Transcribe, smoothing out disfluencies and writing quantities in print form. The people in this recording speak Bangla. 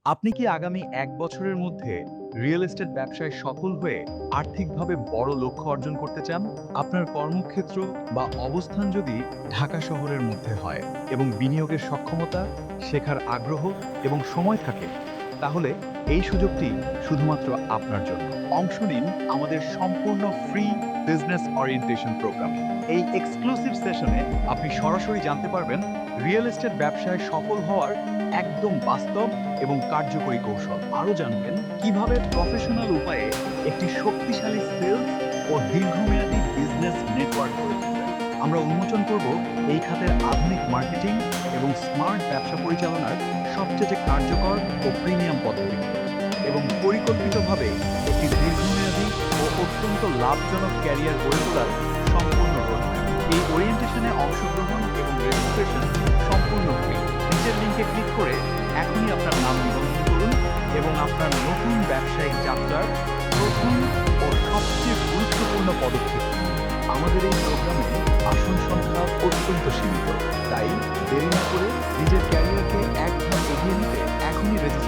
আপনি কি আগামী ১ বছরের মধ্যে রিয়েল এস্টেট ব্যবসায় সফল হয়ে আর্থিকভাবে বড় লক্ষ্য অর্জন করতে চান? আপনার কর্মক্ষেত্র বা অবস্থান যদি ঢাকা শহরের মধ্যে হয় এবং বিনিয়োগের সক্ষমতা, শেখার আগ্রহ এবং সময় থাকে, তাহলে এই সুযোগটি শুধুমাত্র আপনার জন্য। অংশ নিন আমাদের সম্পূর্ণ ফ্রি বিজনেস ওরিয়েন্টেশন প্রোগ্রামে। এই এক্সক্লুসিভ সেশনে আপনি সরাসরি জানতে পারবেন রিয়েল এস্টেট ব্যবসায় সফল হওয়ার একদম বাস্তব এবং কার্যকরী কৌশল। আরও জানবেন কিভাবে প্রফেশনাল উপায়ে একটি শক্তিশালী সেলস ও দীর্ঘমেয়াদী বিজনেস নেটওয়ার্ক গড়ে তুলবেন। আমরা উন্মোচন করব এই খাতের আধুনিক মার্কেটিং এবং স্মার্ট ব্যবসা পরিচালনার সবচেয়ে কার্যকর ও প্রিমিয়াম পদ্ধতিগুলো এবং পরিকল্পিতভাবে একটি দীর্ঘমেয়াদী ও অত্যন্ত লাভজনক ক্যারিয়ার গড়ে তোলার সম্পূর্ণ রোডম্যাপ। এই ওরিয়েন্টেশনে অংশগ্রহণ এবং রেজিস্ট্রেশন সম্পূর্ণ ফ্রি। নিচের লিঙ্কে ক্লিক করে এখনই আপনার নাম নিবন্ধন করুন এবং আপনার নতুন ব্যবসায়িক যাত্রার প্রথম ও সবচেয়ে গুরুত্বপূর্ণ পদক্ষেপ নিন। আমাদের এই প্রোগ্রামে আসন সংখ্যা অত্যন্ত সীমিত, তাই দেরি না করে নিজের ক্যারিয়ারকে এক ধাপ এগিয়ে নিতে এখনই রেজিস্ট্রেশন